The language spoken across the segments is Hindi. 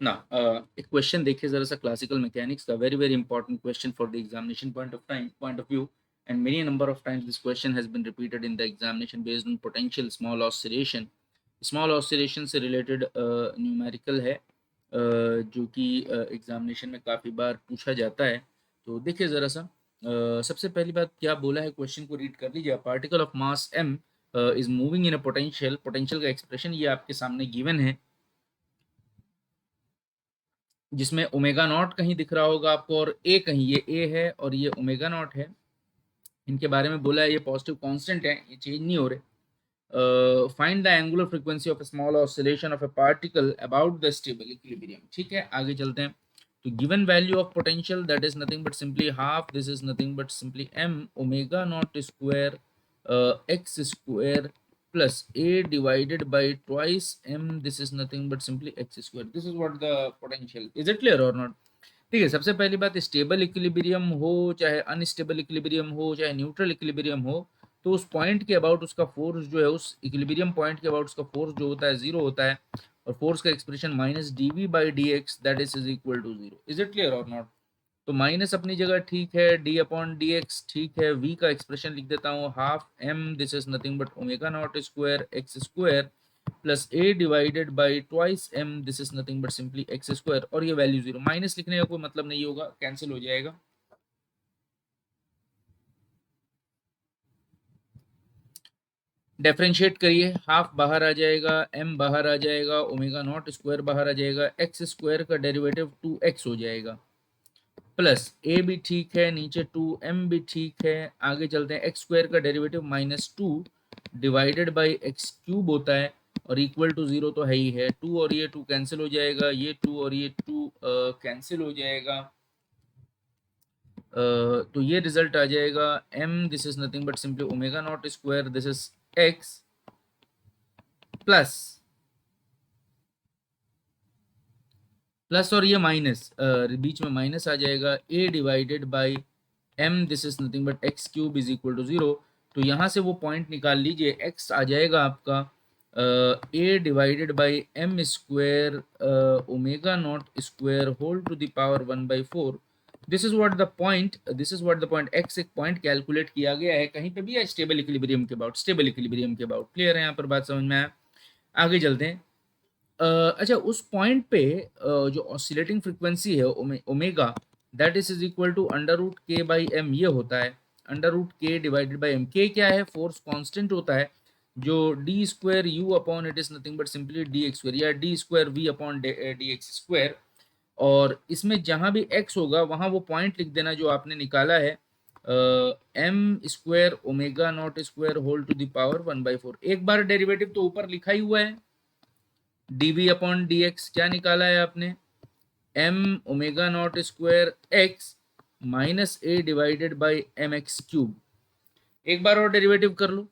ना एक क्वेश्चन देखिए जरा सा क्लासिकल मैकेनिक्स का, very very important question for the examination point of view, and many number of times this question has been repeated in the examination based on potential small oscillation. Small oscillation से रिलेटेड न्यूमेरिकल है, जो कि एग्जामिनेशन में काफ़ी बार पूछा जाता है। तो देखिए ज़रा सा, सबसे पहली बात क्या बोला है, क्वेश्चन को रीड कर लीजिए। Particle of mass m is moving in a potential, potential का एक्सप्रेशन ये आपके सामने गिवन है, जिसमें ओमेगा नॉट कहीं दिख रहा होगा आपको और ए कहीं, ये ए है और ये ओमेगा नॉट है। इनके बारे में बोला है ये पॉजिटिव कांस्टेंट है, ये चेंज नहीं हो रहे। Find the angular frequency of a small oscillation of a particle about the stable equilibrium. ठीक है, आगे चलते हैं। तो given value of potential that is nothing but simply half, this is nothing but simply m omega naught square x square plus a divided by twice m, this is nothing but simply x square. This is what the potential. Is it clear or not? ठीक है, सबसे पहली बात, स्टेबल इक्विलिब्रियम हो चाहे अनस्टेबल इक्विलिब्रियम हो चाहे न्यूट्रल इक्विलिब्रियम हो, तो उस पॉइंट के अबाउट उसका फोर्स जो है, उस इक्विलिब्रियम पॉइंट के अबाउट उसका फोर्स जो होता है जीरो होता है, और फोर्स का expression minus D V by D X that is equal to zero. Is it clear और नॉट? तो माइनस अपनी जगह ठीक है, डी अपॉन डी एक्स ठीक है, वी का एक्सप्रेशन लिख देता हूँ half M, this is nothing but omega naught square X square plus A divided by twice M, this is nothing but simply X square, और ये वैल्यू जीरो। माइनस लिखने का कोई मतलब नहीं होगा, कैंसिल हो जाएगा। डिफरेंशिएट करिए, हाफ बाहर आ जाएगा, एम बाहर आ जाएगा, ओमेगा नॉट स्क्वायर बाहर आ जाएगा, एक्स स्क्वायर का डेरिवेटिव 2x हो जाएगा, प्लस ए भी ठीक है, नीचे 2m भी ठीक है। आगे चलते हैं, एक्स स्क्वायर का derivative -2 divided by x cube होता है, और इक्वल टू जीरो तो है ही है। 2 और ये 2 कैंसिल हो जाएगा, ये 2 और ये 2 कैंसिल हो जाएगा। तो ये रिजल्ट आ जाएगा m, this is nothing but simply omega naught square, this is x plus plus और ये माइनस, बीच में माइनस आ जाएगा, a divided by m, this is nothing but X cube is equal to zero. तो यहाँ से वो पॉइंट निकाल लीजिए, x आ जाएगा आपका a divided by M square omega naught square whole to the power 1/4। This is what the point, this is what the point x एक पॉइंट कैलकुलेट किया गया है, कहीं पे भी है स्टेबल इक्विलिब्रियम के अबाउट, स्टेबल इक्विलिब्रियम के अबाउट। क्लियर है यहाँ पर बात, समझ में आया? आगे चलते हैं। अच्छा, उस पॉइंट पे जो ऑसिलेटिंग फ्रीक्वेंसी है omega, that is equal to under root k by m, ये होता है under root k divided by m. K क्या है? फोर्स कांस्टेंट होता है, जो d square u upon it is nothing but simply d x square, या d square v upon d x square. और इसमें जहां भी एक्स होगा वहां वो पॉइंट लिख देना जो आपने निकाला है, M square omega naught square whole to the power 1/4। एक बार डेरिवेटिव तो ऊपर लिखा ही हुआ है, d v upon d x क्या निकाला है आपने, m omega naught square x minus A divided by M x cube. एक बार और डेरिवेटिव कर लो,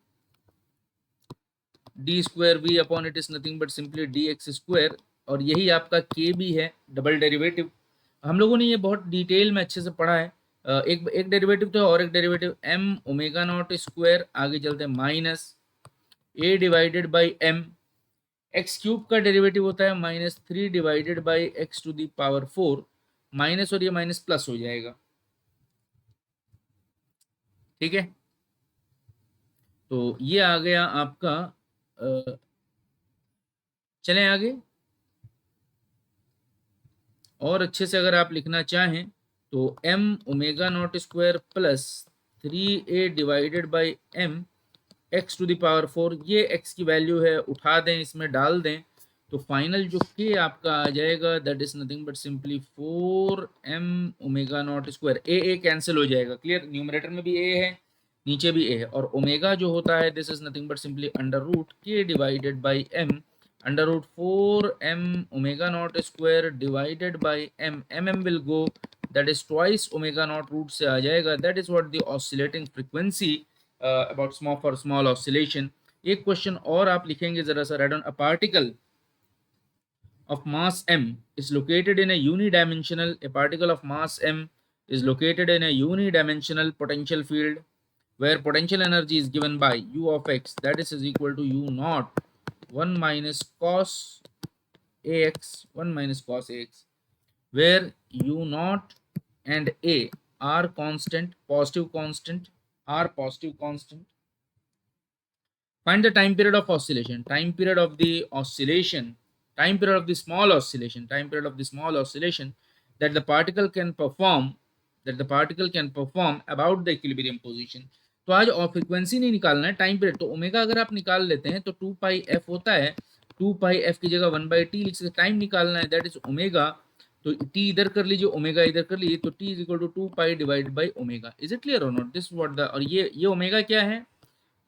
d square v upon it is nothing but simply d x square, और यही आपका के भी है, डबल डेरिवेटिव। हम लोगों ने ये बहुत डिटेल में अच्छे से पढ़ा है। एक एक डेरिवेटिव तो और एक derivative M omega naught square, आगे चलते हैं, minus A divided by M, x cube का डेरिवेटिव होता है -3 divided by X to the power 4, minus और ये माइनस प्लस हो जाएगा। ठीक है, तो ये आ गया आपका। चलें आगे, और अच्छे से अगर आप लिखना चाहें तो m omega naught square plus 3a divided by m X to the power 4, ये x की वैल्यू है, उठा दें, इसमें डाल दें, तो फाइनल जो k आपका आ जाएगा that is nothing but simply 4m omega naught square. A cancel हो जाएगा, क्लियर, न्यूमरेटर में भी a है, नीचे भी a है, और ओमेगा जो होता है this is nothing but simply under root k divided by m under root 4m omega naught square divided by m will go, that is twice omega naught, root से आ जाएगा, that is what the oscillating frequency about small oscillation। एक क्वेश्चन और आप लिखेंगे जरा सा, right on, a particle of mass m is located in a unidimensional, a particle of mass m is located in a unidimensional potential field where potential energy is given by u of x, that is equal to u naught 1 minus cos ax 1 minus cos ax, where u naught and a are constant, positive constant, are positive constant. Find the time period of oscillation. Time period of the oscillation. Time period of the small oscillation. Time period of the small oscillation that the particle can perform. That the particle can perform about the equilibrium position. तो आज और फ्रीक्वेंसी नहीं निकालना है, टाइम पीरियड. तो ओमेगा अगर आप निकाल लेते हैं तो 2 पाई एफ होता है. 2 पाई एफ की जगह 1/t लिख सकते. टाइम निकालना है, दैट इज ओमेगा. तो टी इधर कर लीजिए, ओमेगा इधर कर लीजिए, तो T is equal to 2 pi divide by omega. Is it clear और नॉट? दिस व्हाट द, और ये ओमेगा क्या है?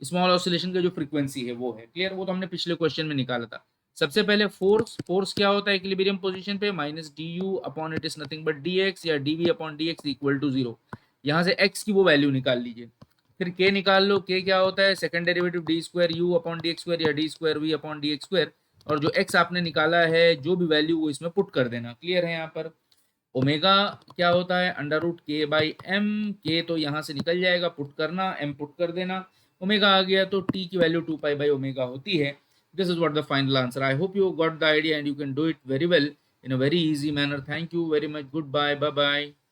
स्मॉल ऑसिलेशन का जो फ्रीक्वेंसी है वो है. क्लियर? वो तो हमने पिछले क्वेश्चन में निकाला था. सबसे पहले फोर्स क्या होता है इक्विलिब्रियम पोजीशन पे? Minus d u upon it is nothing but d x या d v upon d x equal to 0. यहाँ से एक्स की वो वैल्यू निकाल लीजिए. फिर के निकाल लो. के क्या होता है? Second derivative d square u upon d x square या d square v upon d x square. और जो एक्स आपने निकाला है, जो भी वैल्यू, वो इसमें पुट कर देना. क्लियर है? यहाँ पर ओमेगा क्या होता है? Under root k by m. के तो यहाँ से निकल जाएगा, पुट करना, एम पुट कर देना. ओमेगा आ गया तो टी की वैल्यू 2 पाई बाई ओमेगा होती है. This is what the final answer. I hope you got the idea and you can do it very well in a very easy manner. Thank you very much. Goodbye. Bye bye.